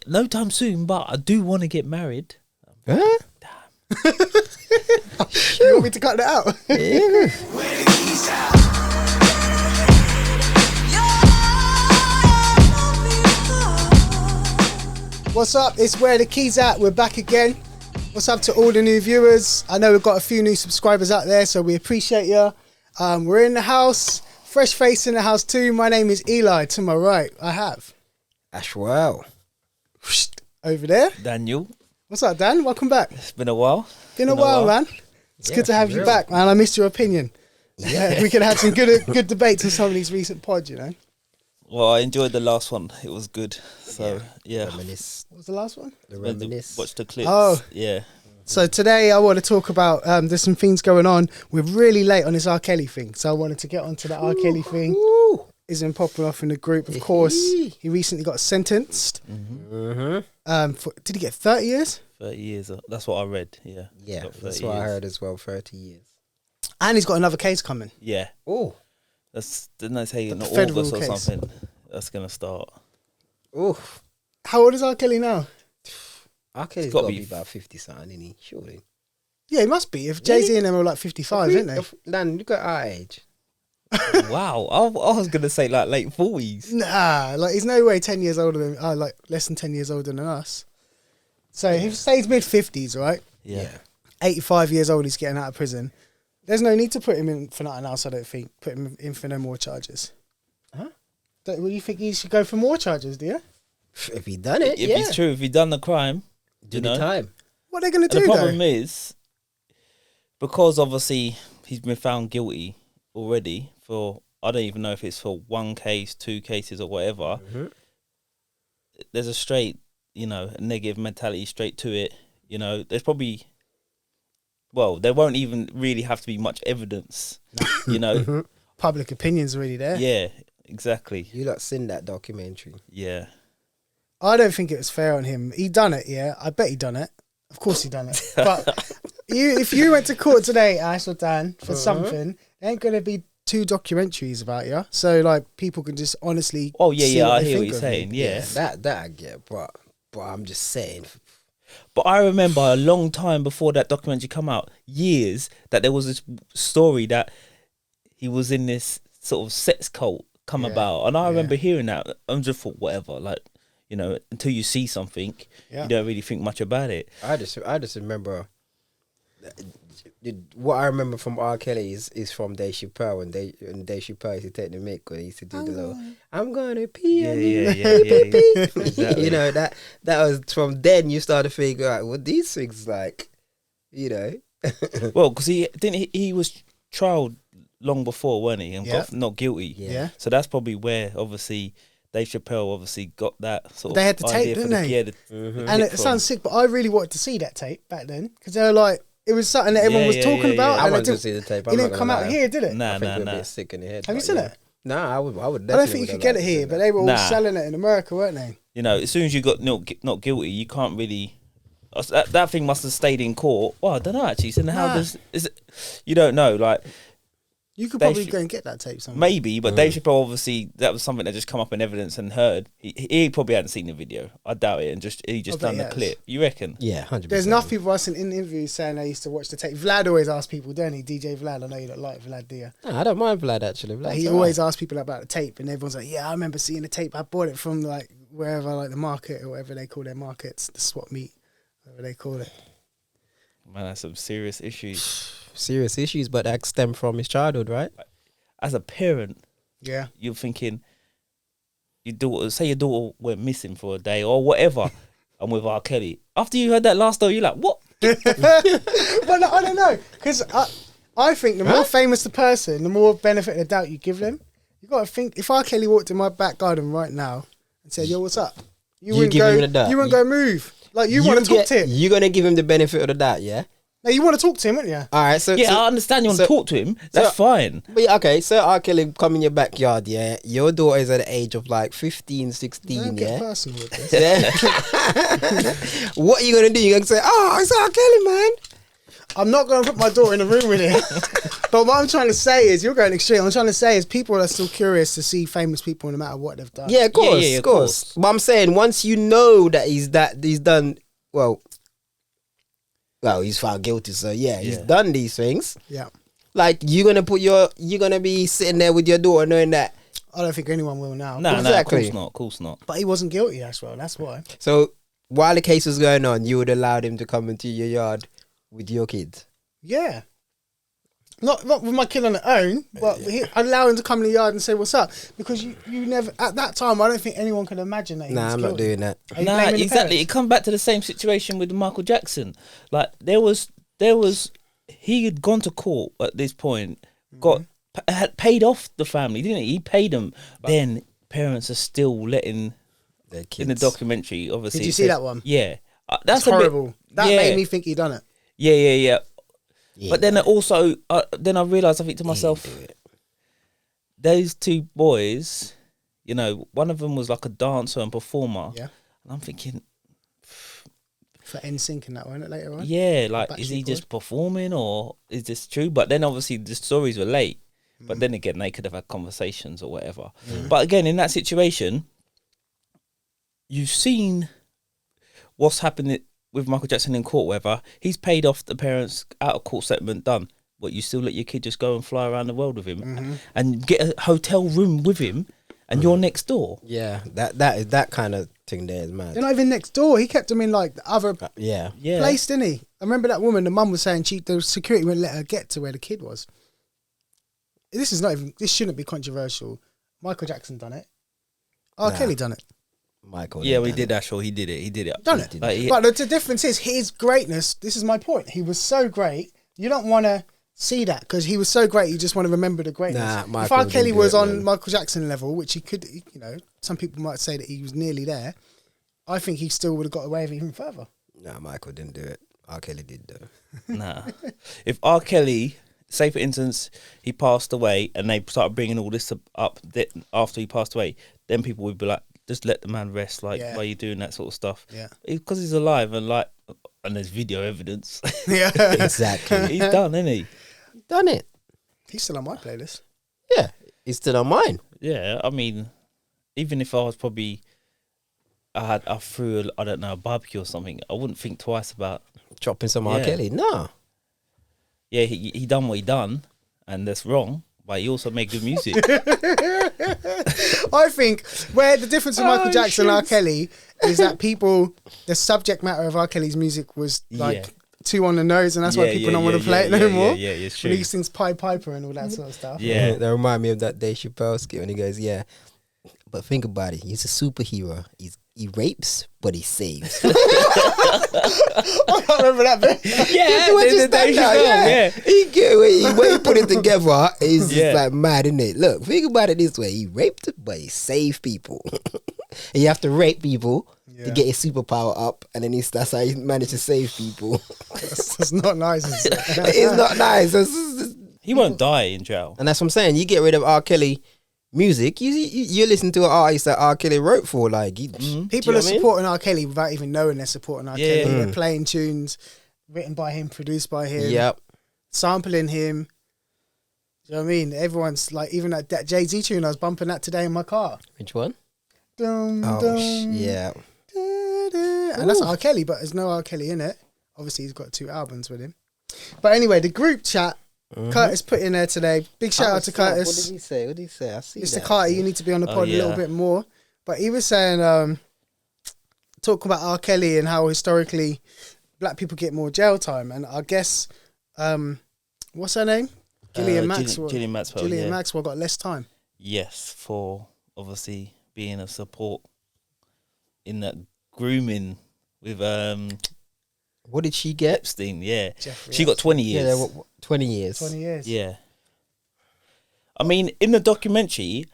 no time soon, but I do want to get married. Huh? Damn. You want me to cut that out? Yeah. What's up? It's Where the Keys At. We're back again. What's up to all the new viewers? I know we've got a few new subscribers out there, so we appreciate you. We're in the house. Fresh face in the house too. My name is Eli. To my right, I have Ashwell. over there. Daniel, What's up, Dan? Welcome back. it's been a while. Been a while, man. It's good to have you back, man. I missed your opinion. Yeah, we could have some good debates on some of these recent pods, you know. Well, I enjoyed the last one. It was good. So, yeah. Reminisce. What was the last one? The reminisce. Watch the clips. Oh. Yeah. So today I want to talk about, there's some things going on. We're really late on this R. Kelly thing, so I wanted to get onto the R. Kelly thing. It's been popping off in the group. Of course, he recently got sentenced. Did he get 30 years? 30 years. That's what I read. Yeah. Yeah, Got 30 that's what I years. heard as well. 30 years. And he's got another case coming. Yeah. Oh, Didn't they say in The federal August or case. something? That's going to start. oh. How old is R. Kelly now? R. Kelly's gotta got to be be about 50 something, isn't he? Surely. Yeah, he must be. If Jay-Z and them were like 55, isn't they? Dan, look at our age. Wow. I was going to say like late 40s. Nah, like he's no way 10 years older than, like less than 10 years older than us. So if he stays mid-50s, right? Yeah. 85 years old, he's getting out of prison. There's no need to put him in for nothing else, I don't think. Put him in for no more charges. Huh? Well, you think he should go for more charges, do you? If he done it, If yeah. it's true, if he done the crime, Do you the know. time. What are they going to And do, the problem though? is, because obviously he's been found guilty already for, I don't even know if it's for one case, two cases or whatever, there's a straight, a negative mentality straight to it. There's probably, well, there won't even really have to be much evidence, Public opinion's already there. Yeah, exactly. You lot seen that documentary? Yeah. I don't think it was fair on him. He done it, yeah. I bet he done it. Of course he done it. But if you went to court today, Ash or Dan, for something, there ain't going to be 2 documentaries about you. So, like, people can just honestly Oh, see yeah, what I they hear what think you're of saying, you. yeah. That I get, but I'm just saying. But I remember a long time before that documentary come out, years, that there was this story that he was in this sort of sex cult come about. And I remember hearing that. I'm just thought, whatever, like, until you see something, you don't really think much about it. I just remember what I remember from R. Kelly is from Dave Chappelle when Dave Chappelle used to take the mic when he used to do the little I'm gonna pee on you. Yeah. Exactly. You know, that was from then you start to think, like, what these things like, Well, because he was trialed long before, weren't he? And got not guilty. Yeah. So that's probably where obviously Dave Chappelle obviously got that sort of. They had the idea tape, for didn't they? Yeah. And it sounds sick, but I really wanted to see that tape back then because they were like, it was something that everyone was talking about. I and wanted to see the tape. It didn't come out here, did it? Nah. I think we're a bit sick in the head. Have you seen it? Nah, I would definitely. I don't think you could get it here, but they were all selling it in America, weren't they? As soon as you got not guilty, you can't really. That thing must have stayed in court. Well, I don't know actually. So how does is it? You don't know, like. You could probably go and get that tape somewhere. Maybe, but Dave Chappelle, obviously, that was something that just come up in evidence and heard. He probably hadn't seen the video. I doubt it. And he just done the clip. You reckon? Yeah, 100%. There's enough people I've seen in interviews saying they used to watch the tape. Vlad always asks people, don't he? DJ Vlad, I know you don't like Vlad, do you? No, I don't mind Vlad, actually. Like, he always asks people about the tape, and everyone's like, yeah, I remember seeing the tape. I bought it from, like, wherever, like, the market or whatever they call their markets, the swap meet, whatever they call it. Man, that's some serious issues. Serious issues, but that stem from his childhood, right? As a parent, you're thinking, your daughter went missing for a day or whatever, and with R. Kelly. After you heard that last story, you're like, what? But no, I don't know, because I think the more famous the person, the more benefit of the doubt you give them. You got to think, if R. Kelly walked in my back garden right now and said, yo, what's up? You wouldn't go move. Like, you want to talk to him. You're going to give him the benefit of the doubt, yeah? No, you want to talk to him, wouldn't you? All right, so I understand you want to talk to him. That's fine. But yeah, okay, so R. Kelly come in your backyard, yeah. Your daughter is at the age of like 15, 16, Don't yeah. get personal with this. Yeah. What are you gonna do? You're gonna say, "Oh, it's R. Kelly, man." I'm not going to put my daughter in a room with him. But what I'm trying to say is, you're going extreme. I'm trying to say is people are still curious to see famous people no matter what they've done. Yeah, of course, Yeah, of course. But I'm saying once you know that he's done well, he's found guilty. So he's done these things. Yeah. Like you're gonna be sitting there with your daughter knowing that. I don't think anyone will now. No, Exactly. of course not. But he wasn't guilty as well. That's why. So while the case was going on, you would allow him to come into your yard with your kids. Yeah. Not with my kid on their own, but I'd allow him to come in the yard and say what's up, because you never at that time. I don't think anyone could imagine that. I'm not doing that. Nah, exactly. It come back to the same situation with Michael Jackson. Like there was he had gone to court at this point, had paid off the family, didn't he? He paid them. But then parents are still letting their kids. In the documentary. Obviously, did you see that one? Yeah, that's horrible. That made me think he done it. Yeah. But then also, then I realised, I think to myself, those two boys, you know, one of them was like a dancer and performer. Yeah. And I'm thinking, for NSYNC and that one later on. Yeah, like is he just performing or is this true? But then obviously the stories were late. But then again, they could have had conversations or whatever. But again, in that situation, you've seen what's happened with Michael Jackson in court, whether he's paid off the parents, out of court settlement done. But you still let your kid just go and fly around the world with him and get a hotel room with him, and you're next door. Yeah, that kind of thing there is mad. They're not even next door. He kept them in like the other place, didn't he? I remember that woman, the mum was saying the security wouldn't let her get to where the kid was. This shouldn't be controversial. Michael Jackson done it. Kelly done it. Michael. Yeah, he did that. Sure, he did it. Done it. But the difference is his greatness. This is my point. He was so great. You don't want to see that because he was so great. You just want to remember the greatness. If R. Kelly was on Michael Jackson level, which he could, you know, some people might say that he was nearly there. I think he still would have got away with it even further. Nah, Michael didn't do it. R. Kelly did though. Nah. If R. Kelly, say for instance, he passed away and they started bringing all this up after he passed away, then people would be like, just let the man rest. Like, why are you doing that sort of stuff? Yeah. Because he's alive and there's video evidence. Yeah. Exactly. He's done, isn't he? Done it. He's still on my playlist. Yeah. He's still on mine. Yeah. I mean, even if I was probably, I threw, a barbecue or something, I wouldn't think twice about dropping some R. Kelly. No. Yeah, he done what he done, and that's wrong. But he also made good music. I think where the difference with Michael Jackson and R. Kelly is that the subject matter of R. Kelly's music was like too on the nose, and that's why people don't want to play it no more. Yeah, it's true. When he sings Pied Piper and all that sort of stuff. Yeah, that remind me of that Dave Chappelle skit when he goes, but think about it. He's a superhero. He rapes, but he saves. I can't remember that bit. The way he put it together is just like mad, isn't it? Look, think about it this way. He raped, but he saved people. And you have to rape people to get his superpower up, and then that's how he managed to save people. That's not nice. It's not nice. He won't die in jail. And that's what I'm saying. You get rid of R. Kelly music, you listen to an artist that R. Kelly wrote for, like people are supporting R. Kelly without even knowing they're supporting R. Kelly. They're playing tunes written by him, produced by him, sampling him. Do you know what I mean? Everyone's like, even that Jay-Z tune, I was bumping that today in my car. Which one? Dum, yeah. And that's R. Kelly, but there's no R. Kelly in it. Obviously, he's got 2 albums with him. But anyway, the group chat. Curtis put in there today. Big shout out to Curtis. What did he say? I see Mr. Carter, you need to be on the pod a little bit more. But he was saying, talk about R. Kelly and how historically black people get more jail time. And I guess, what's her name? Ghislaine Maxwell. Ghislaine Maxwell. Ghislaine Maxwell got less time. Yes, for obviously being of support in that grooming with what did she get? Epstein, yeah. Jeffrey she got 20 years. Yeah, 20 years. 20 years. Yeah. I mean, in the documentary,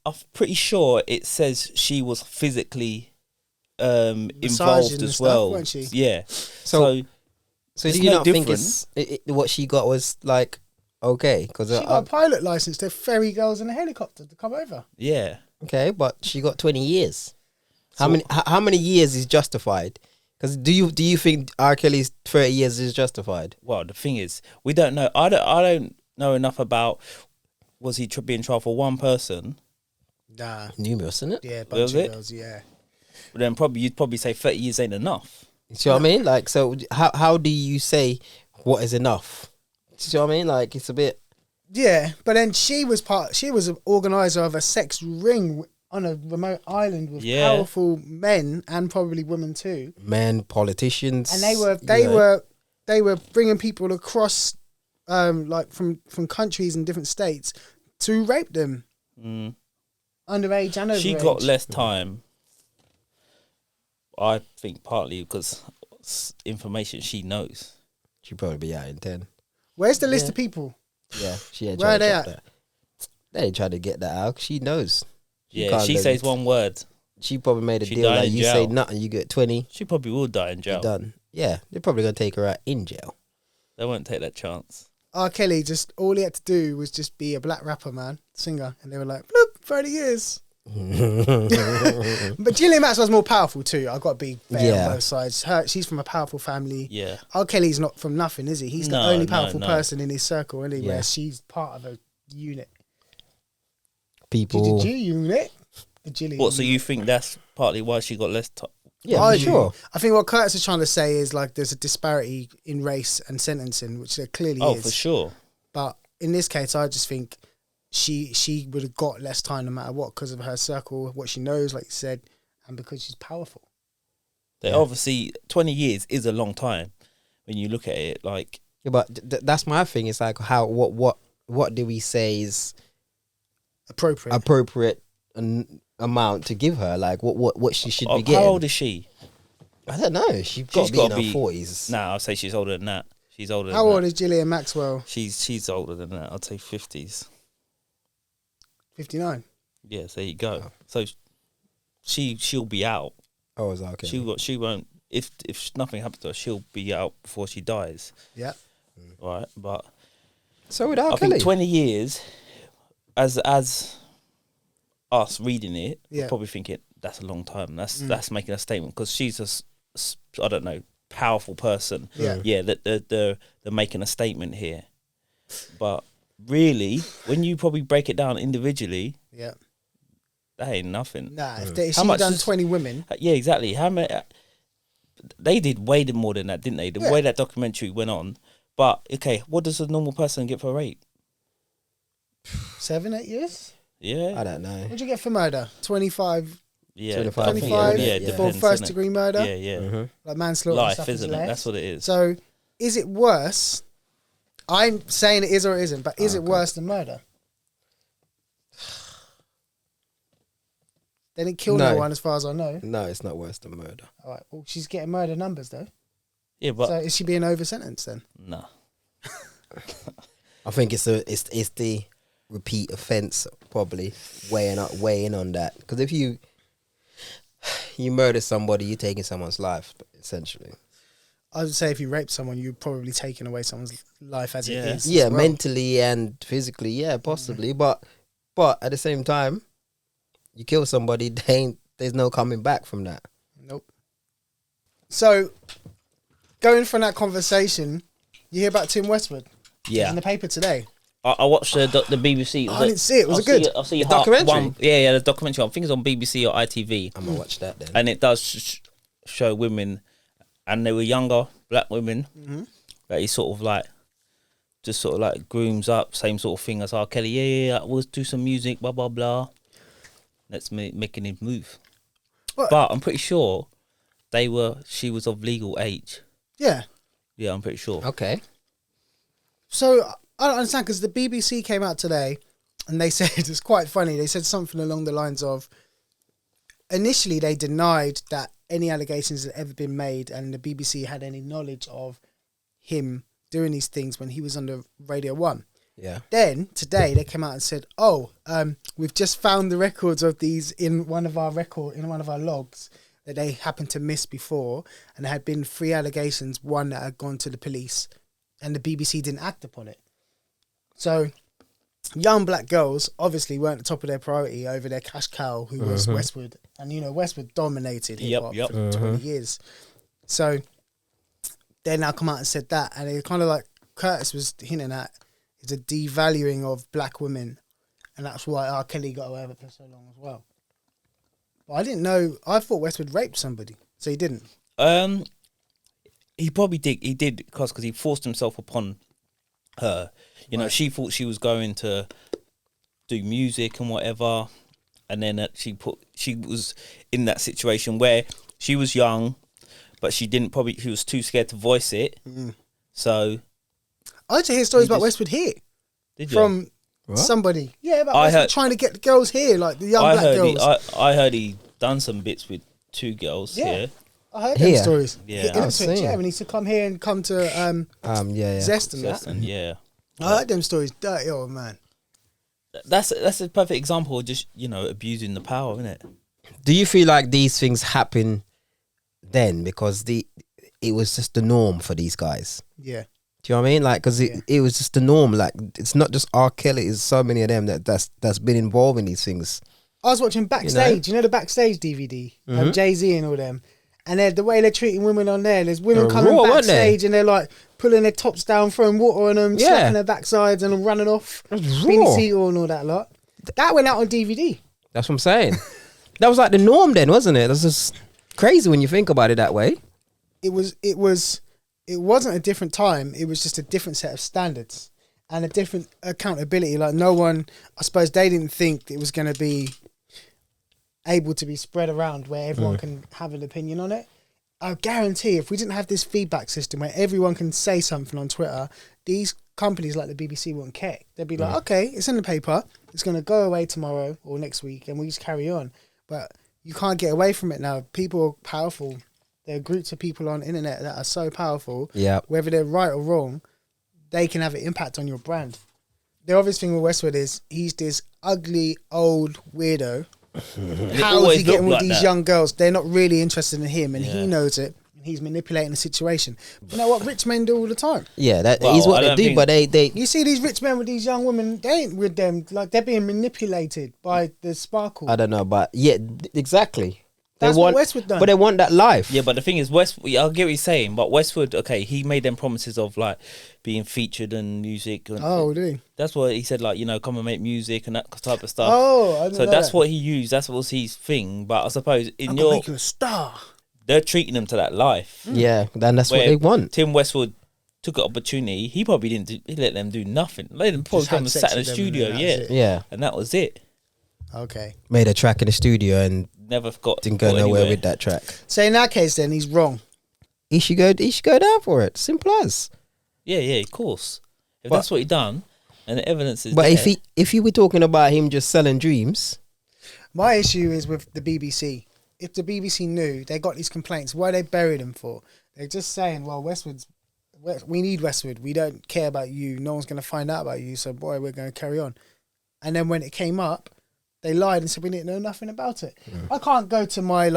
I'm pretty sure it says she was physically involved as well. Weren't she? Yeah. So do you not think what she got was like okay? Because she got a pilot license to ferry girls in a helicopter to come over. Yeah. Okay, but she got 20 years. How many years is justified? Because do you think R. Kelly's 30 years is justified? Well, the thing is, we don't know. I don't know enough about. Was he being tried for one person? Nah. Numerous, isn't it? Yeah, a bunch of girls, yeah. But then you'd probably say 30 years ain't enough. You see what I mean? Like, so how do you say what is enough? You see what I mean? Like, it's a bit. Yeah, but then she was an organizer of a sex ring on a remote island with powerful men and probably women too. Men, politicians, and they were bringing people across, like from countries and different states to rape them, underage and overage. She got less time. I think partly because information she knows. She'd probably be out in 10. Where's the list of people? Yeah, she ain't Where trying are to they get that. They ain't trying to get that out. She knows. She says one word. She probably made a deal like you say nothing, you get 20. She probably will die in jail. Done. Yeah, they're probably gonna take her out in jail. They won't take that chance. R. Kelly all he had to do was just be a black rapper, man, singer, and they were like, bloop, 30 years. But Ghislaine Maxwell's more powerful too. I've got to be fair on both sides. She's from a powerful family. Yeah. R. Kelly's not from nothing, is he? He's the only powerful person in his circle anyway. Yeah. She's part of a unit. People. Unit. What? So you think that's partly why she got less time? Yeah, for sure. I think what Curtis is trying to say is like there's a disparity in race and sentencing, which there clearly is. Oh, for sure. But in this case, I just think she would have got less time no matter what because of her circle, what she knows, like you said, and because she's powerful. Obviously, 20 years is a long time when you look at it. Like, yeah, but that's my thing. It's like what do we say is appropriate amount to give her? Like what she should be getting. How old is she? I don't know. She's got to be in her 40s. Nah, I'll say she's older than that. She's older. How old is Ghislaine Maxwell? She's older than that. I'd say 50s. 59. Yes, there you go. Oh. So she'll be out. Oh, is that okay? She won't. If nothing happens to her, she'll be out before she dies. Yeah. Right, but so with R. I Kelly, think 20 years, as us reading it, we're probably thinking that's a long time. That's making a statement because she's I don't know, powerful person. Yeah. That they're making a statement here, but really, when you probably break it down individually, that ain't nothing. Nah, if she done 20 women, exactly. How many? They did way more than that, didn't they? The way that documentary went on. But okay, what does a normal person get for rape? 7-8 years. Yeah, I don't know. What'd you get for murder? 25. Yeah, 25 for first degree murder. Yeah. Mm-hmm. Like manslaughter. Life, isn't it? That's what it is. So, is it worse? I'm saying it is or it isn't, but is it worse than murder? They didn't kill no one, as far as I know. No, it's not worse than murder. All right. Well, she's getting murder numbers though. Yeah, but so is she being over sentenced then? No. I think it's the repeat offence probably weighing on that, because if you murder somebody, you're taking someone's life essentially. I would say if you rape someone, you're probably taking away someone's life as it is. Yeah, mentally and physically, yeah, possibly. But at the same time, you kill somebody, there's no coming back from that. Nope. So, going from that conversation, you hear about Tim Westwood? Yeah. In the paper today. I watched the BBC. I didn't see it. Was it good? I'll see the documentary? The documentary. I think it's on BBC or ITV. I'm going to watch that then. And it does show women, and they were younger black women, that he sort of grooms up, same sort of thing as R. Kelly. Yeah, we'll do some music, blah, blah, blah. That's making him move. What? But I'm pretty sure she was of legal age. Yeah. Yeah, I'm pretty sure. Okay. So, I don't understand, because the BBC came out today and they said, it's quite funny, they said something along the lines of, initially they denied that any allegations had ever been made and the BBC had any knowledge of him doing these things when he was on Radio 1. Yeah. Then, today, they came out and said, we've just found the records of these in one of our logs that they happened to miss before, and there had been 3 allegations, one that had gone to the police, and the BBC didn't act upon it. So, young black girls obviously weren't at the top of their priority over their cash cow, who was Westwood. And, Westwood dominated hip-hop for 20 years. So they now come out and said that, and it kind of like Curtis was hinting at is a devaluing of black women, and that's why R. Kelly got away with it for so long as well. But I didn't know. I thought Westwood raped somebody, so he didn't. He probably did. He did because he forced himself upon her. You know, she thought she was going to do music and whatever, and then she was in that situation where she was young, but she was too scared to voice it. So I had to hear stories about Westwood here. Did you? From somebody? Yeah, about Westwood trying to get the girls here, like the young black girls. I heard he done some bits with 2 girls here. I heard them stories. Yeah, when he used to come here and come to Zest and that. Yeah, I heard them stories. Dirty old man. That's a perfect example of just, you know, abusing the power, isn't it? Do you feel like these things happen then because it was just the norm for these guys? Yeah. Do you know what I mean? Like, because it was just the norm. Like, it's not just R. Kelly. It's so many of them that's been involved in these things. I was watching Backstage. You know the Backstage DVD? Jay-Z and all them. And the way they're treating women on there's women coming backstage and they're like pulling their tops down, throwing water on them, slapping their backsides and running off. Beanie Siegel and all that lot. That went out on DVD. That's what I'm saying. That was like the norm then, wasn't it? That's just crazy when you think about it that way. It wasn't a different time. It was just a different set of standards and a different accountability. Like no one, I suppose they didn't think it was going to be able to be spread around where everyone can have an opinion on it. I guarantee if we didn't have this feedback system where everyone can say something on Twitter, these companies like the BBC wouldn't care. They'd be like, okay, it's in the paper, it's going to go away tomorrow or next week and we just carry on. But you can't get away from it now. People are powerful. There are groups of people on the internet that are so powerful. Yeah. Whether they're right or wrong, they can have an impact on your brand. The obvious thing with Westwood is he's this ugly old weirdo. How is he getting with these young girls? They're not really interested in him, and he knows it. And he's manipulating the situation. You know what rich men do all the time? Yeah, that is what they do. But they you see these rich men with these young women. They ain't with them. Like they're being manipulated by the sparkle. I don't know, but yeah, exactly. That's what Westwood done. But they want that life. Yeah, but the thing is, Westwood, I'll get what he's saying, but Westwood, okay, he made them promises of like being featured in music. And did he? That's what he said, like, you know, come and make music and that type of stuff. I didn't know that's that. what he used. That's what was his thing. But I suppose make you a star. They're treating them to that life. Yeah, then that's what they want. Tim Westwood took an opportunity. He probably didn't. He let them do nothing. Let them probably come and sat in the studio. Yeah, and that was it. Okay. Made a track in the studio and didn't go nowhere with that track. So in that case, then he's wrong. He should go down for it. Simple as. Yeah, of course. If that's what he done, and the evidence is. But there, if you were talking about him just selling dreams, my issue is with the BBC. If the BBC knew they got these complaints, why they buried him for? They're just saying, well, we need Westwood. We don't care about you. No one's going to find out about you. So, boy, we're going to carry on. And then when it came up, they lied and said we didn't know nothing about it. I can't go to my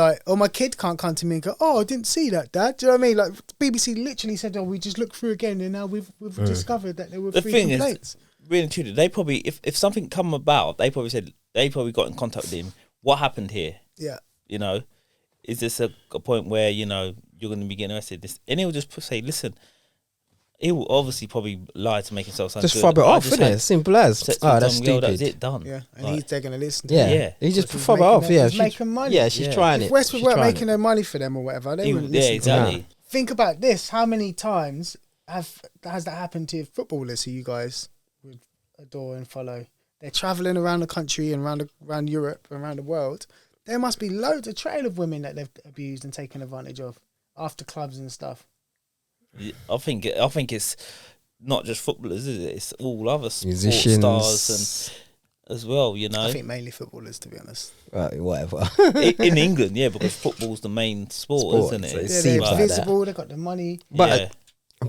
kid can't come to me and go, oh, I didn't see that, Dad. Do you know what I mean? Like BBC literally said, oh, we just looked through again and now we've discovered that there were 3 complaints. Is, really and truly, they probably, if something come about, they probably got in contact with him. What happened here? Yeah. You know, is this a point where, you know, you're going to be getting arrested? And he'll just say, listen, he will obviously probably lie to make himself sound just good. fob it off, isn't it? Simple as. That's stupid. That was it, done. Yeah, and he's taking a listen to it. Yeah. He just fob it off. Yeah, she's making money. Yeah, she's trying it. If Westwood weren't making their money for them or whatever, they wouldn't listen. Yeah, exactly. To think about this. How many times has that happened to footballers who you guys would adore and follow? They're travelling around the country and around Europe and around the world. There must be loads of trail of women that they've abused and taken advantage of after clubs and stuff. I think it's not just footballers, is it? It's all other musicians, sports stars and as well, you know. I think mainly footballers, to be honest. Whatever. in England, yeah, because football's the main sport, isn't it? Yeah, they're like visible, they've got the money. But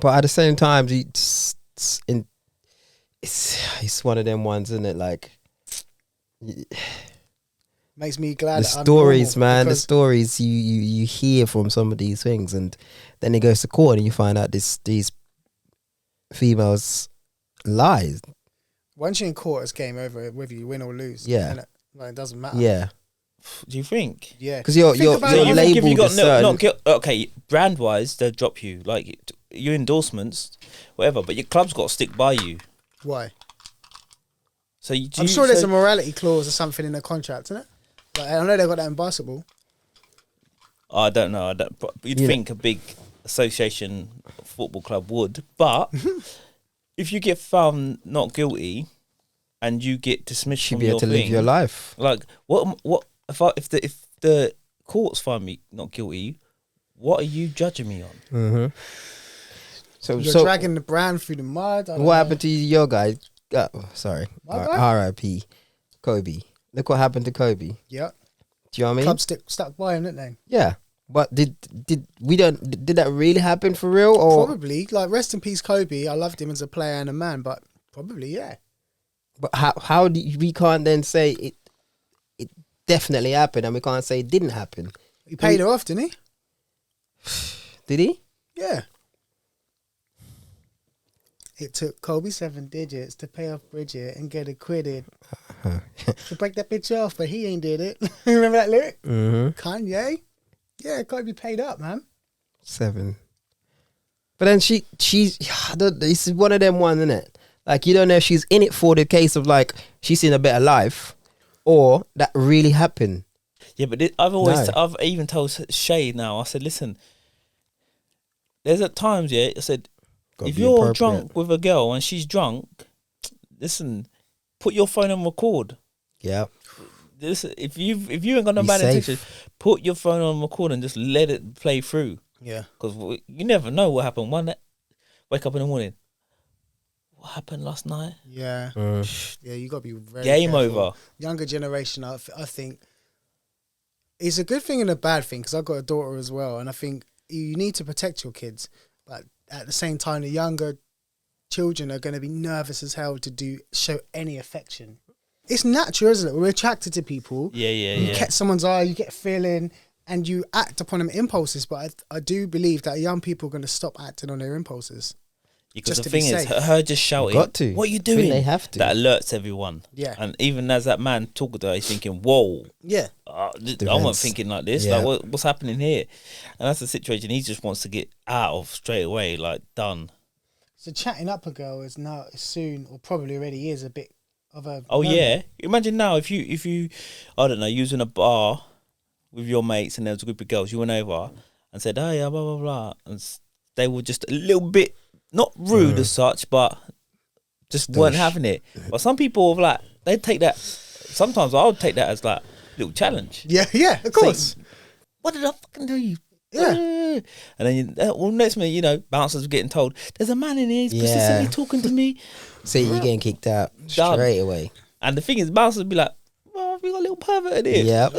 at the same time, it's one of them ones, isn't it? Like, makes me glad. The stories, man. The stories you hear from some of these things, and then it goes to court, and you find out these females lies. Once you're in court, it's game over. Whether you win or lose. Yeah, it doesn't matter. Yeah, Do you think? Yeah, Because your Think about it. labeled a certain. Okay, brand wise, they'll drop you like your endorsements, whatever. But your club's got to stick by you. Why? So I'm sure there's a morality clause or something in the contract, isn't it? Like, I know they got that in basketball. I don't know. You'd think a big association football club would, but if you get found not guilty and you get dismissed Should from be able your to live thing, your life. like what if the courts find me not guilty, what are you judging me on? Mm-hmm. So You're dragging the brand through the mud. What happened to your guy? Sorry, My guy? R.I.P. Kobe. Look what happened to Kobe. Yeah. Do you know what I mean? Club stuck by him, didn't they? Yeah, but did that really happen for real? Or Probably. Like, rest in peace, Kobe. I loved him as a player and a man, but probably, yeah. but how do we can't then say it definitely happened, and we can't say it didn't happen? He paid her off, didn't he? Did he? Yeah. It took Kobe 7 digits to pay off Bridget and get acquitted. To break that bitch off, but he ain't did it. Remember that lyric? Mm-hmm. Kanye? Yeah, Kobe paid up, man. 7. But then she's this is one of them ones, isn't it? Like, you don't know if she's in it for the case of like she's in a better life, or that really happened. Yeah, but I've even told Shay now. I said, listen, there's at times, I said, Gotta if be you're appropriate. drunk with a girl and she's drunk, listen, put your phone on record. Yeah. Listen, if you ain't got no Be bad safe. intentions, put your phone on record and just let it play through. Yeah. Because you never know what happened. Wake up in the morning. What happened last night? Yeah. Yeah, you got to be very Game careful. over. Younger generation, I think, it's a good thing and a bad thing, because I've got a daughter as well, and I think you need to protect your kids. But at the same time, the younger children are going to be nervous as hell to show any affection. It's natural, isn't it? We're attracted to people. You catch someone's eye, you get a feeling, and you act upon them impulses. But I do believe that young people are going to stop acting on their impulses. Because just the to be thing is, safe. her just shouting, Got to. what are you I think doing? they have to. That alerts everyone. Yeah. And even as that man talking to her, he's thinking, whoa. Yeah. I wasn't thinking like this. Yeah. Like, what's happening here? And that's the situation he just wants to get out of straight away, like, done. So chatting up a girl is now soon, or probably already is, a bit of a... Oh, no. yeah. Imagine now if you, I don't know, you was in a bar with your mates and there was a group of girls, you went over and said, oh, yeah, blah, blah, blah. And they were just a little bit, not rude as such, but just weren't having it. But some people, like, they'd take that, sometimes I would take that as, like, a little challenge. Yeah, of course. What did I fucking do? You? Yeah. And then, next minute, bouncers were getting told, there's a man in here, he's persistently talking to me. See, you're getting kicked out Done. straight away. And the thing is, bouncers would be like, well, we got a little pervert in here. Yeah.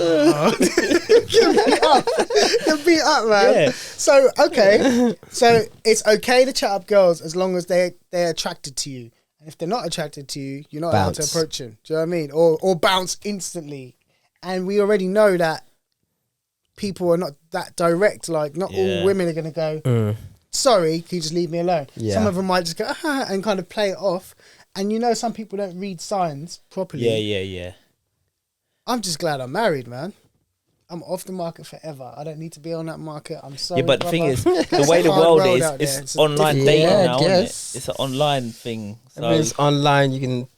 You're beat up, man. Yeah. So, okay. So, it's okay to chat up girls as long as they're attracted to you. And if they're not attracted to you, you're not allowed to Bounce. approach them. Do you know what I mean? Or bounce instantly. And we already know that people are not that direct. Like, not all women are going to go, sorry, can you just leave me alone? Yeah. Some of them might just go, and kind of play it off. And some people don't read signs properly. Yeah. I'm just glad I'm married, man. I'm off the market forever. I don't need to be on that market. I'm sorry. Yeah, but the thing brother. is, the It's way a the hard world world is, out there. it's It's online different- dating Yeah, now, isn't yes. it? It's an online thing. If So, it's online, you can,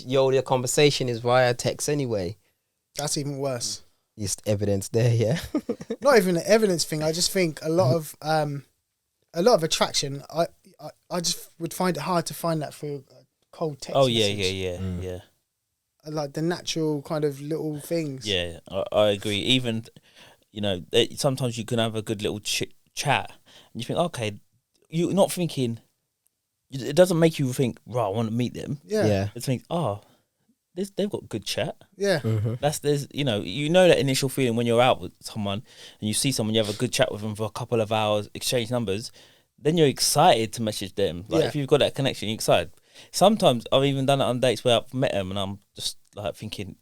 your conversation is via text anyway. That's even worse. Just evidence there, yeah. Not even an evidence thing. I just think a lot of attraction. I just would find it hard to find that through a cold text. oh, yeah. message. Like the natural kind of little things. Yeah, I agree. Even, sometimes you can have a good little chat and you think, okay, you're not thinking, it doesn't make you think, right, I want to meet them. Yeah. It's think, they've got good chat. Yeah. There's that initial feeling when you're out with someone and you see someone, you have a good chat with them for a couple of hours, exchange numbers, then you're excited to message them. Like, if you've got that connection, you're excited. Sometimes I've even done it on dates where I've met them and I'm just like thinking,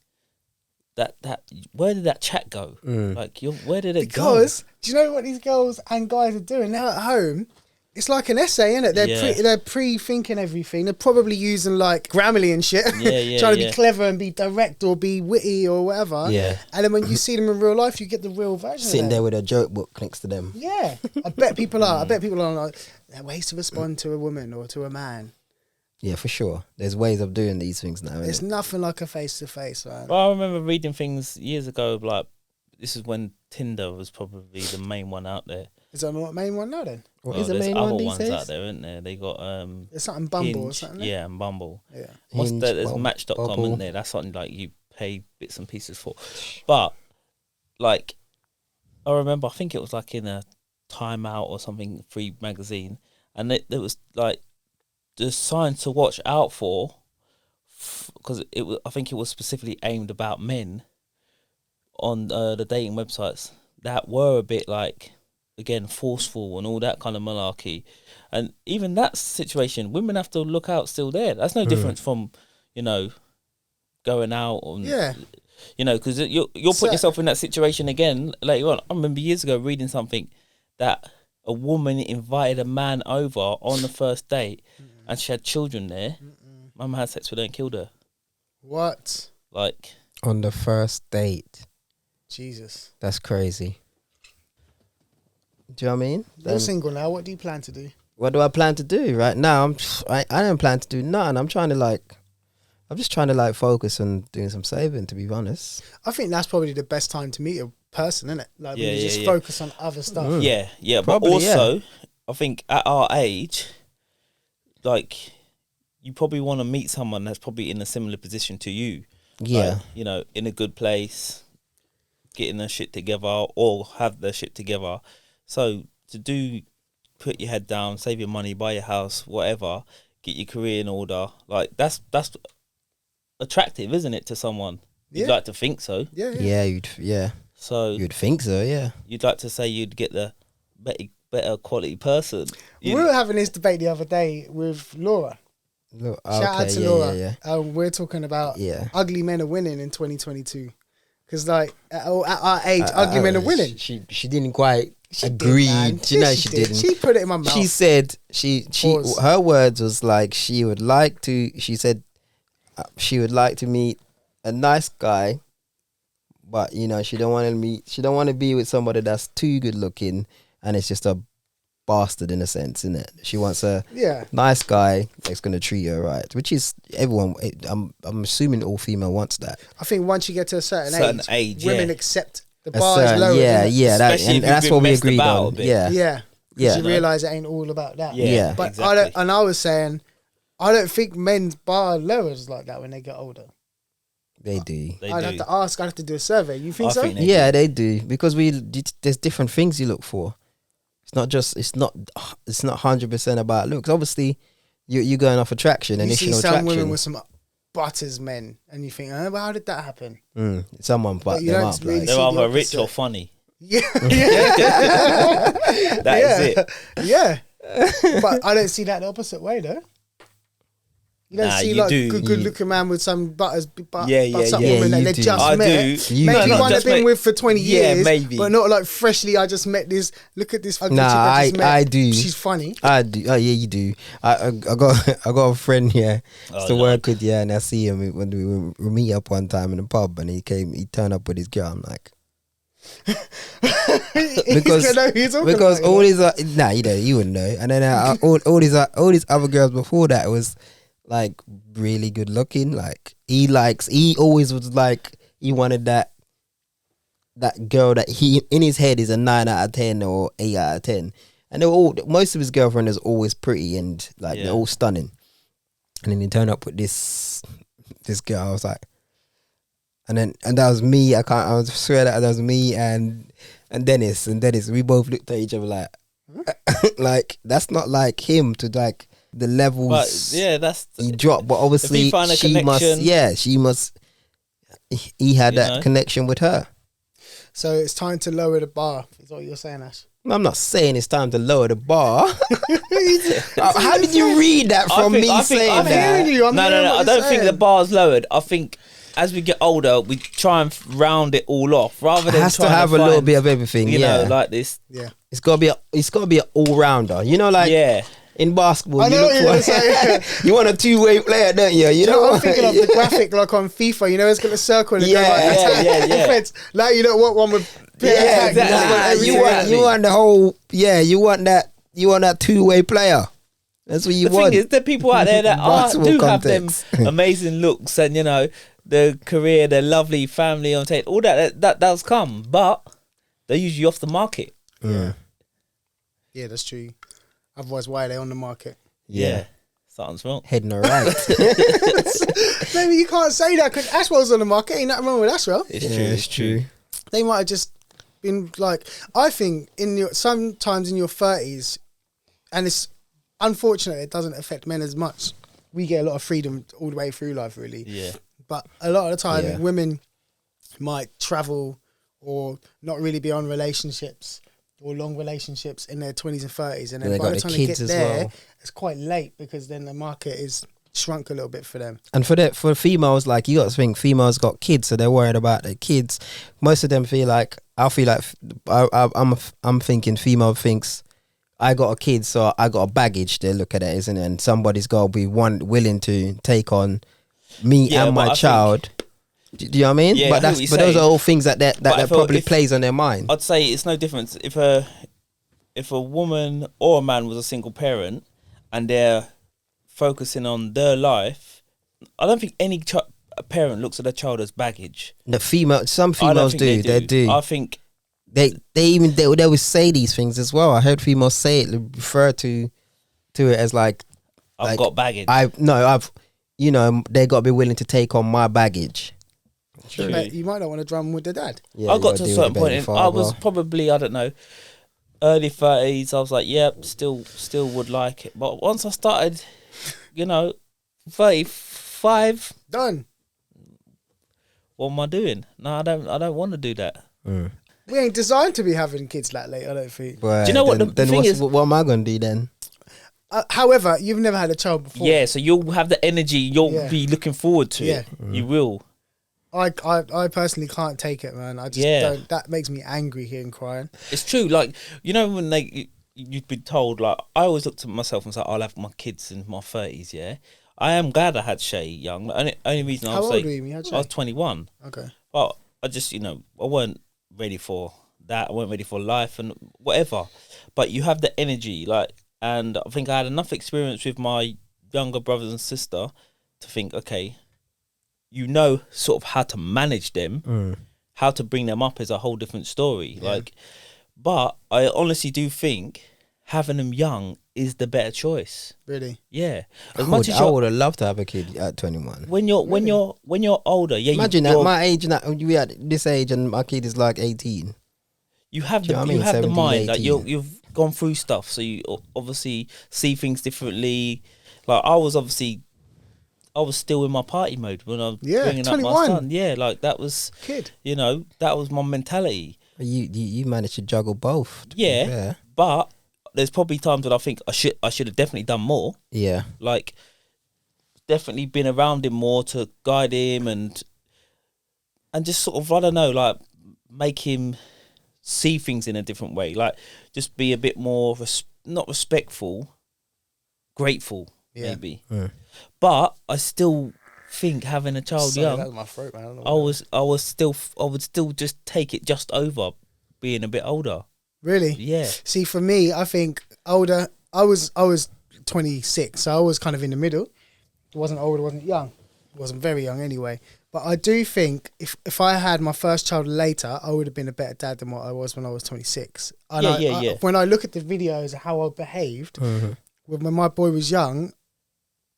that where did that chat go? Like, where did it go? Because do you know what these girls and guys are doing? They're at home. It's like an essay, isn't it? They're pre-thinking everything. They're probably using like Grammarly and shit, trying to be clever and be direct or be witty or whatever. Yeah. And then when you see them in real life, you get the real version. Sitting there with a joke book next to them. Yeah, I bet people are. I bet people are like, there are ways to respond to a woman or to a man. Yeah, for sure. There's ways of doing these things now. It's nothing like a face-to-face, man. Well, I remember reading things years ago, like, this is when Tinder was probably the main one out there. Is that not the main one now then? What is the main one these days? Out there, isn't there? They got there's something Bumble Hinge, or something. Yeah, and Bumble. Yeah. There's Match.com, isn't there? That's something like you pay bits and pieces for. But like, I remember, I think it was like in a Time Out or something, free magazine, and there was like the signs to watch out for, because I think it was specifically aimed about men on the dating websites that were a bit like, again, forceful and all that kind of malarkey. And even that situation, women have to look out still there. That's no different from, going out and, because you're putting yourself in that situation again later on. I remember years ago reading something that a woman invited a man over on the first date and she had children there. My man had sex with her and killed her. What? Like, on the first date. Jesus. That's crazy. Do you know what I mean? You're single now. What do you plan to do? What do I plan to do right now? I don't plan to do nothing. I'm just trying to focus on doing some saving, to be honest. I think that's probably the best time to meet a person, isn't it? Like, when you just focus on other stuff. Yeah. Probably, but also, I think at our age, like, you probably want to meet someone that's probably in a similar position to you. Yeah. Like, in a good place, getting their shit together or have their shit together. So put your head down, save your money, buy your house, whatever, get your career in order. Like, that's attractive, isn't it, to someone? You'd like to think so. Yeah. So you'd think so, yeah. You'd like to say you'd get the better quality person. We were having this debate the other day with Laura. Shout out to Laura. Yeah. We're talking about ugly men are winning in 2022. Because, like, at our age, ugly men are winning. She didn't quite agree. She didn't. She put it in my mouth. She said, her words was like, she would like to meet a nice guy, but, she don't want to be with somebody that's too good looking and it's just a bastard in a sense, isn't it? She wants a nice guy that's going to treat her right, which is everyone. I'm assuming all female wants that. I think once you get to a certain age, women accept the bar is lower. That's what we agreed on. Yeah. You realise it ain't all about that. Yeah. But exactly. I was saying, I don't think men's bar lowers like that when they get older. They do. I'd have to ask. I'd have to do a survey. You think so? They do, because there's different things you look for. It's not 100% about looks. Obviously, you're going off attraction, initial attraction. You see some women with some butters men, and you think, well, how did that happen? Someone butt them up. Really they're either rich or funny. Yeah. That is it. Yeah. But I don't see that the opposite way, though. You don't see good looking man with some butters, woman that they just met. Maybe one they've been with for 20 years, maybe, but not like freshly. I just met this. Look at this ugly chick I just met. I do. She's funny. I do. Oh yeah, you do. I got a friend here. To work with, and I see him when we meet up one time in the pub, and he turned up with his girl. I'm like, because all these you wouldn't know, and then all these other girls before that was like really good looking. Like he always was like, he wanted that girl that he in his head is a 9 out of 10 or 8 out of 10, and most of his girlfriend is always pretty and like they're all stunning, and then he turned up with this girl. I was like, and that was me. I swear that was me and Dennis. We both looked at each other like like that's not like him to like the levels. But that's he dropped. But obviously he had that connection with her. So it's time to lower the bar. Is what you're saying, Ash? I'm not saying it's time to lower the bar. How did you read that from me saying that? I'm hearing you. No. I don't think the bar's lowered. I think as we get older, we try and round it all off rather than It has to trying have a find, little bit of everything. you Yeah, know, like this. Yeah. it's got to be an all rounder. You know, like in basketball, I you know look what you're saying. you want a two-way player, don't you? You know, I'm thinking of the graphic like on FIFA. You know, it's got a circle. And Yeah. Like you don't want one with. Yeah, exactly. You want the whole. Yeah, you want that two-way player. That's what you the want. thing is, there are people out there that do have them context. amazing looks and, you know, the career, the lovely family on tape, all that does come, but they're usually off the market. Yeah. Yeah, that's true. Otherwise, why are they on the market? Yeah. Something's wrong. Heading right. Maybe you can't say that because Ashwell's on the market. Ain't nothing wrong with Ashwell. It's true. They might have just been like, I think sometimes in your 30s, and it's unfortunate it doesn't affect men as much. We get a lot of freedom all the way through life, really. Yeah. But a lot of the time, women might travel or not really be on relationships or long relationships in their 20s and 30s. And then by the time they get there, it's quite late because then the market is shrunk a little bit for them. And for females, like, you got to think females got kids, so they're worried about their kids. Most of them feel like, I'm thinking female thinks, I got a kid, so I got a baggage. They look at it, isn't it? And somebody's got to be willing to take on me and my child. Do you know what I mean? Yeah, but those are all things that probably plays on their mind. I'd say it's no difference if a woman or a man was a single parent and they're focusing on their life. I don't think any parent looks at their child as baggage. Some females do. They do. I think they would say these things as well. I heard females say it, refer to it as like, I've got baggage. They got to be willing to take on my baggage. True. You might not want to drum with the dad. Yeah, I got to a certain point. I was probably, I don't know, early 30s. I was like, yep, still would like it. But once I started, 35, done. What am I doing? No, I don't want to do that. Mm. We ain't designed to be having kids that late, I don't think. Well, do you know what the thing is? What am I going to do then? However, you've never had a child before. Yeah, so you'll have the energy. You'll be looking forward to it. You will. I personally can't take it, man. I just don't. That makes me angry hearing crying. It's true. Like, when you've been told, like, I always looked at myself and said, I'll have my kids in my 30s, yeah? I am glad I had Shay young. Only reason How old were you when you had Shay? I was 21. Okay. But I just, I weren't ready for that. I weren't ready for life and whatever. But you have the energy, like, and I think I had enough experience with my younger brothers and sister to think, okay, sort of how to manage them, how to bring them up is a whole different story. Yeah. Like, but I honestly do think having them young is the better choice. Really? Yeah. I would have loved to have a kid at 21. When you're older, yeah. Imagine at my age, we at this age, and my kid is like 18. You have the 17, mind. 18. Like you've gone through stuff, so you obviously see things differently. Like I was still in my party mode when I was bringing 21. Up my son. Yeah, like that was kid. That was my mentality. You managed to juggle both. Yeah, but there's probably times that I think I should have definitely done more. Yeah, like definitely been around him more to guide him and just sort of, I don't know, like make him see things in a different way. Like just be a bit more not respectful, grateful. Maybe, but I still think having a child young. That was my throat, man. I would still just take it just over being a bit older. Really? Yeah. See, for me, I think older. I was 26, so I was kind of in the middle. It wasn't old, it wasn't young. It wasn't very young anyway. But I do think if I had my first child later, I would have been a better dad than what I was when I was 26. And when I look at the videos of how I behaved when my boy was young,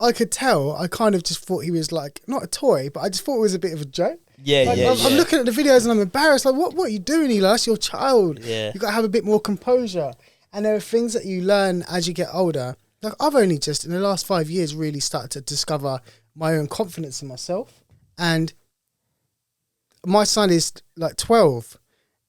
I could tell. I kind of just thought he was like not a toy, but I just thought it was a bit of a joke. I'm looking at the videos and I'm embarrassed. Like, what are you doing, Eli? That's your child. Yeah, you got to have a bit more composure. And there are things that you learn as you get older. Like I've only just in the last 5 years really started to discover my own confidence in myself. And my son is like 12,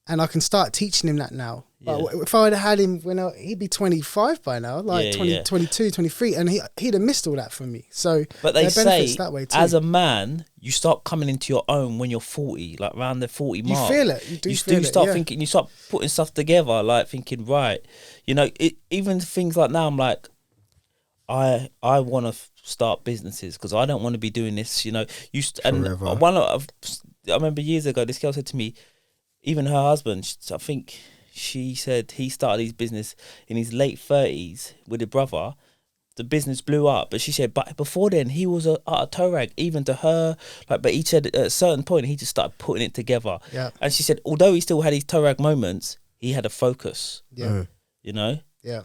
and I can start teaching him that now. Yeah. But if I had had him he'd be 25 by now, like 22, 23, and he'd have missed all that from me. So but they say that way too. As a man, you start coming into your own when you're 40, like around the 40 mark. You feel it. You do feel it. Start thinking. You start putting stuff together, like thinking, right, you know, even things like now. I'm like, I want to start businesses because I don't want to be doing this. You know, I remember years ago, this girl said to me, even her husband, I think she said he started his business in his late 30s with a brother. The business blew up, but she said, but before then he was a toe rag, even to her. Like, but he said at a certain point he just started putting it together. Yeah. And she said, although he still had his toe rag moments, he had a focus. Yeah. You know. Yeah.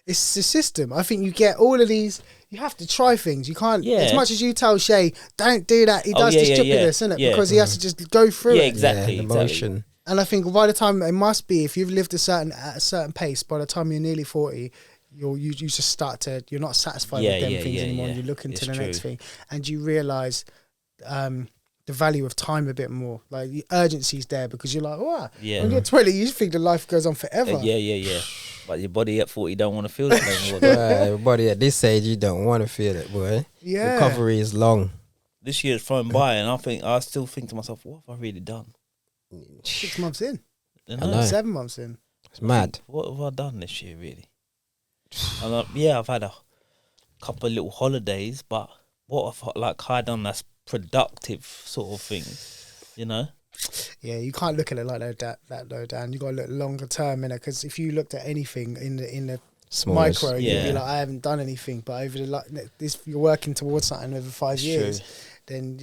It's the system. I think you get all of these. You have to try things. You can't. Yeah. As much as you tell Shay, don't do that. He does this stupidness, innit? Yeah. Because he has to just go through it. Exactly. Emotion. And I think by the time it must be, if you've lived at a certain pace, by the time you're nearly 40, you just start to, you're not satisfied with them things anymore. You look into the next thing, and you realise the value of time a bit more. Like the urgency's there because you're like, wow. Yeah. When you're 20, you think the life goes on forever. Yeah. But your body at 40 don't want to feel it anymore. Everybody at this age, you don't want to feel it, boy. Yeah. Recovery is long. This year's flown by, and I still think to myself, what have I really done? 6 months in. I know. 7 months in. It's mad. What have I done this year, really? And I've had a couple of little holidays, but what have I done that's productive sort of thing, you know? Yeah, you can't look at it like that though, Dan. You got to look longer term, innit? Because if you looked at anything in the Smallest, micro, you'd be like, I haven't done anything. But over you're working towards something over 5 years, then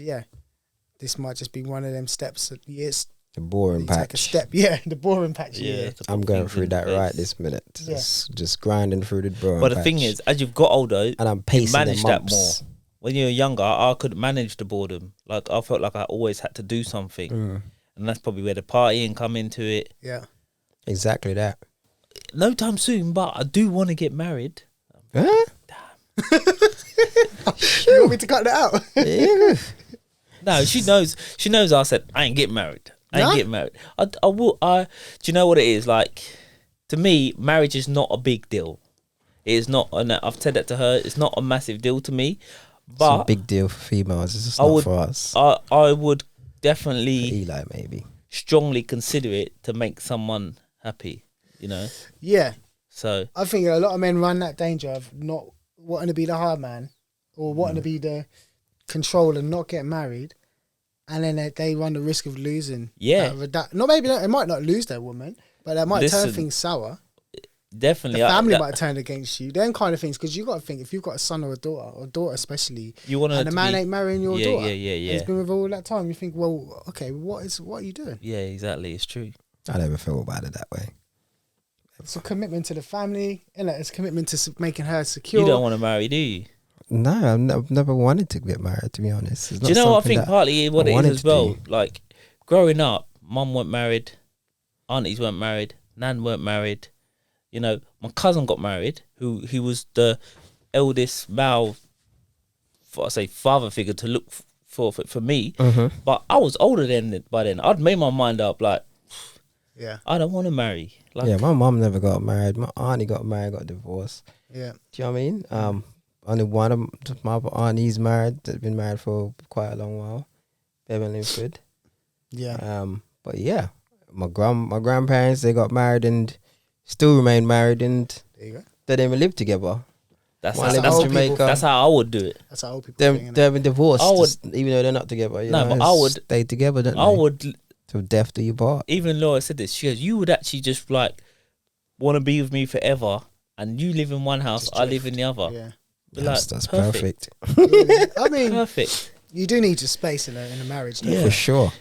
this might just be one of them steps. It's the boring patch. Take a step, the boring patch. Yeah, I'm going through that right this minute. Just grinding through the boring patch. But the thing is, as you've got older, and I'm pacing you manage that more. When you're younger, I could manage the boredom. Like I felt like I always had to do something, and that's probably where the partying come into it. Yeah, exactly that. No time soon, but I do want to get married. Huh? Damn. You want me to cut that out? Yeah. No, she knows. She knows. I said I ain't getting married. I ain't getting married. I will. Do you know what it is? Like, to me, marriage is not a big deal. It is not. And I've said that to her. It's not a massive deal to me. But it's a big deal for females. It's just not for us. I would definitely, for Eli, maybe strongly consider it to make someone happy. You know. Yeah. So I think a lot of men run that danger of not wanting to be the hard man or wanting to be the control and not get married. And then they run the risk of losing. Yeah. They might not lose their woman, but that might turn things sour. Definitely. The family might turn against you. Them kind of things. Because you got to think, if you've got a son or a daughter especially, and the man ain't marrying your daughter, and he's been with her all that time, you think, well, okay, what are you doing? Yeah, exactly. It's true. I never felt about it that way. It's a commitment to the family, innit? It's a commitment to making her secure. You don't want to marry, do you? No, I've never wanted to get married, to be honest. Do you know what I think partly what it is as well? Like, growing up, mum weren't married, aunties weren't married, nan weren't married. You know, my cousin got married, he was the eldest male, father figure to look for me. But I was older by then. I'd made my mind up, like, I don't want to marry. Like, my mum never got married. My auntie got married, got divorced. Yeah. Do you know what I mean? Only one of my aunties married. They've been married for quite a long while. Bevan Linford. Yeah. But yeah, my grandparents, they got married and still remain married, and there you go. They didn't even live together. That's how I would do it. That's how old people think. They've been divorced, even though they're not together. But I would stay together. Don't I would. Till death do you part. Even Laura said this. She goes, "You would actually just like want to be with me forever, and you live in one house, I live in the other." Yeah. That's perfect. I mean, perfect. You do need your space in a marriage, though. Yeah, for sure.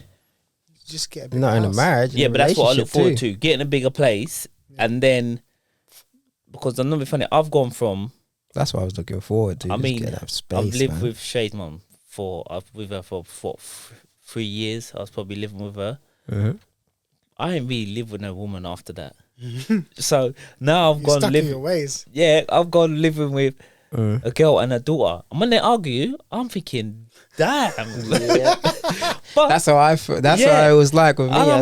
Just get a bigger not house. In a marriage. Yeah, but that's what I look forward to: getting a bigger place, and then because I'm not be funny. I've gone from. That's what I was looking forward to. I mean, space, I've lived with Shay's mum with her for 3 years. I was probably living with her. I ain't really lived with no woman after that. So now I've gone living your ways. Yeah, I've gone living with a girl and a daughter. And when they argue, I'm thinking, damn. But that's how I feel. That's how it was like with me. I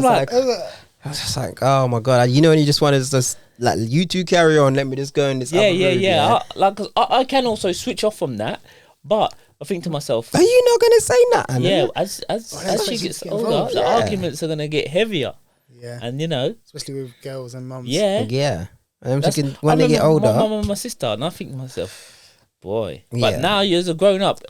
was just like, oh my God. You know, when you just want to just like, you two carry on, let me just go in this. Yeah. I can also switch off from that. But I think to myself, Are you not gonna say nothing? yeah, as she she gets get older, involved. the Yeah. arguments are gonna get heavier, Yeah. and you know, Especially with girls and mums. yeah. Yeah. I'm That's- thinking I when they get remember older. my mum and my sister, and I think to myself, boy. Yeah. But now you're a grown up,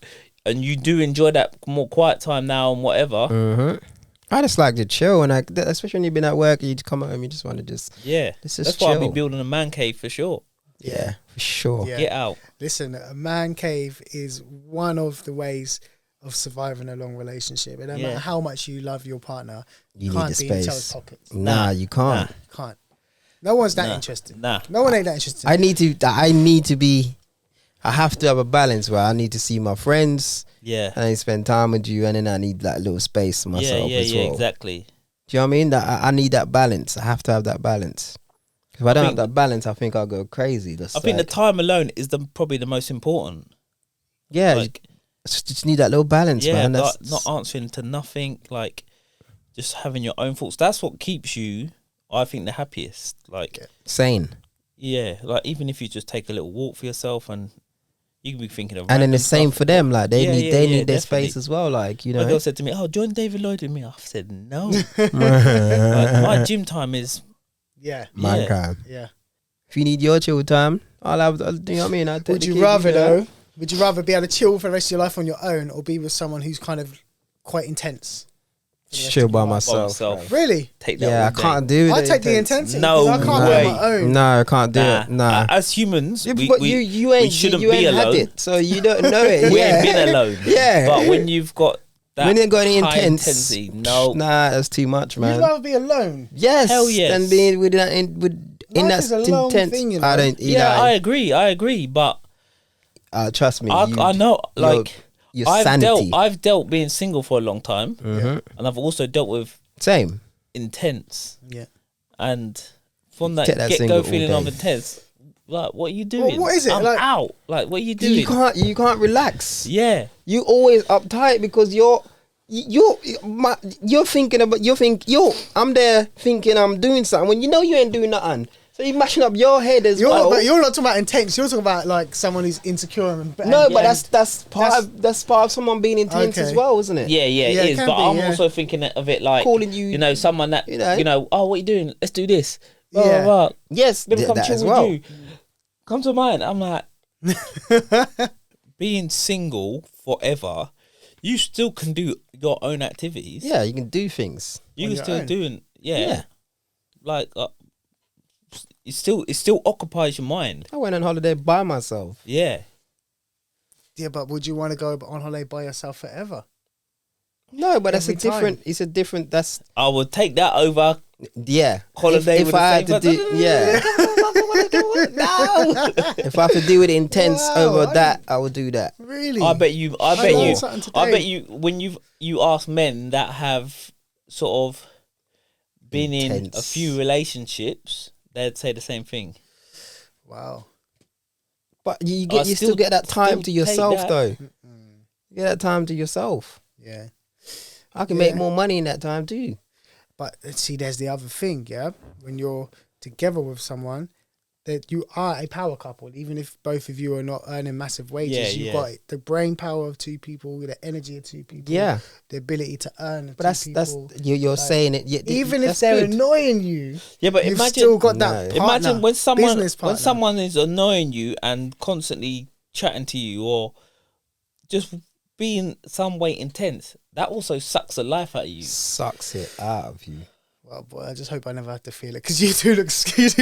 and you do enjoy that more quiet time now and whatever. Mm-hmm. I just like to chill, and especially when you've been at work, and you just come home, you just want to just Yeah, This is that's why I'll be chill. building a man cave for sure. yeah, for sure. Yeah. Get out. Listen, a man cave is one of the ways of surviving a long relationship. It don't Yeah. matter how much you love your partner, You can't need the be in each other's space. pockets. Nah, you can't. Can't. No one's that Nah. interested. Nah. No one ain't that interested. I need to be. I have to have a balance where I need to see my friends, Yeah. and I need to spend time with you, and then I need that little space for myself as well. Exactly. Do you know what I mean? That I need that balance. I have to have that balance. If I don't have that balance, I think I'll go crazy. I think the time alone is probably the most important. yeah, Like, just need that little balance, yeah, man. like, That's not answering to nothing, like just having your own thoughts. That's what keeps you, I think, the happiest. Like, sane. yeah, like even if you just take a little walk for yourself, and you can be thinking of. And then random the same stuff. for them. Like they Yeah, need yeah, they yeah, need their definitely. space as well. Like, you My know. girl said to me, "Oh, join David Lloyd with me." I said, "No, like, my gym time is." Yeah. Mankind. Yeah. If you need your chill time, you know what I mean? I'll take Would the you kids, rather know? though? Would you rather be able to chill for the rest of your life on your own, or be with someone who's kind of quite intense? for the rest Chill of by your life? myself. myself. Really? Take that. Yeah, all I day. can't do that. I take the intensity. No 'cause I can't way. do it on my own. No, I can't do Nah. it. Nah. As humans, Yeah, we, but we, you ain't shouldn't you be ain't had alone. it, so you don't know it. we yeah. ain't been alone. Yeah. But when you've got that When you got any high intense, intensity, no. nah, that's too much, man. You'd rather be alone. Yes, Hell yes. than being with that in Life that is a long intense. thing, you I know. don't. Yeah, I Eli, agree. But trust me. I know, like your I've sanity. dealt being single for a long time, Mhm. and I've also dealt with Same. intense. Yeah. And from that Take that get single go all feeling of day. intense, like what are you doing? what is it? I'm Like- out. Like what are you doing? You can't relax. Yeah, You always uptight because you're thinking about I'm there thinking I'm doing something when you know you ain't doing nothing. So you're mashing up your head as well. But you're not talking about intense. You're talking about like someone who's insecure and No, but Yeah. that's part of someone being intense Okay. as well, isn't it? yeah, Yeah, it it is. can But be, I'm yeah. also thinking of it like Calling you- someone that you know. oh, what are you doing? Let's do this. Blah, Yeah. blah, blah. Yes, Let me come that chill as with well. you. Come to mine. I'm like, being single forever, you still can do your own activities. Yeah, you can do things. You On can your still own. doing. Yeah. Yeah. Like, it still occupies your mind. I went on holiday by myself. Yeah. Yeah, but would you want to go on holiday by yourself forever? No, but that's Every time. it's a different, that's, I would take that over yeah. holiday if with I the had same to do, person. yeah. No. If I have to do it intense Wow, over I that, I would do that. Really? I bet you. I learned something today. When you ask men that have sort of been in a Intense. few relationships, they'd say the same thing. Wow. But you I still still- get that time still to take yourself that. though. You get that time to yourself. Yeah. I can Yeah. make more money in that time too. But see, there's the other thing, yeah. When you're together with someone, that you are a power couple, even if both of you are not earning massive wages. Yeah, You've yeah. got the brain power of two people, the energy of two people, Yeah. the ability to earn. Of But two that's people. you're Like, saying it. Yeah, Even if that's they're good. annoying you, Yeah, but you've imagine still got that. No. Partner, imagine when business partner. someone is annoying you and constantly chatting to you or just being some way intense. That also sucks the life out of you. Sucks it out of you. Well, boy, I just hope I never have to feel it because you do look scarred.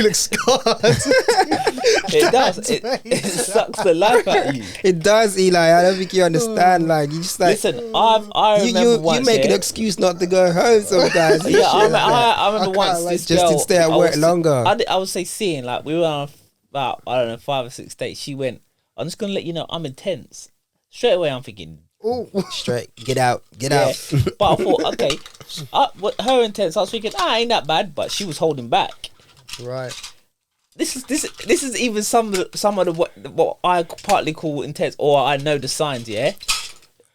It does. It sucks the life out of you. It does, Eli. I don't think you understand. Like you just like Listen, I remember you once. make an yeah, excuse not to go home sometimes. Yeah, I remember, I I remember I once can't, this like, just girl. to stay at I work was- longer. I would say seeing like we were on about 5 or 6 dates. She went, "I'm just gonna let you know I'm intense." Straight away, I'm thinking, Oh, Straight, get out. yeah. But I thought, okay, her intense. I was thinking, ain't that bad. But she was holding back. right. This is even some of the what I partly call intense, or I know the signs. Yeah,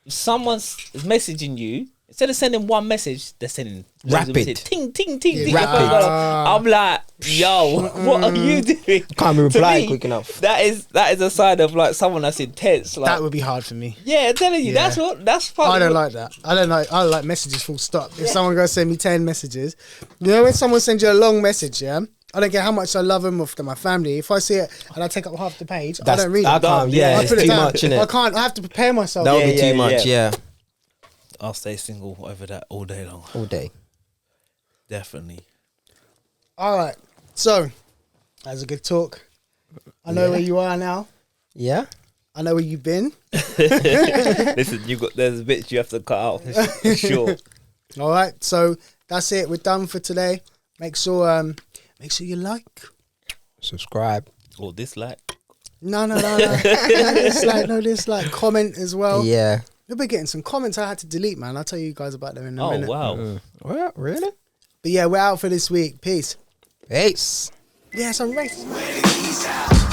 if someone's messaging you, Instead of sending one message, they're sending Rapid. Ting, ting, ting, ting. Rapid. I'm like, yo, what are you doing? Can't To reply me, quick enough. That is a sign of like someone that's intense. Like, That would be hard for me. yeah, I'm telling you, Yeah. that's funny. I don't like that. I don't like messages full stop. If someone goes send me 10 messages, you know when someone sends you a long message, yeah? I don't care how much I love them or my family. If I see it and I take up half the page, I don't read I it. can't, yeah, I it's put it too down. much, innit? I can't. I have to prepare myself. That would be Yeah, too much, yeah. I'll stay single over that all day long. All day. Definitely. All right. So, that was a good talk. I know where you are now. Yeah? I know where you've been. Listen, there's bits you have to cut out for sure. All right. So that's it. We're done for today. Make sure you like. Subscribe. Or dislike. No. No dislike. Comment as well. Yeah. We'll be getting some comments I had to delete, man. I'll tell you guys about them in a minute. Wow. Well, really? But yeah, we're out for this week. Peace. Peace. Yeah, some racist.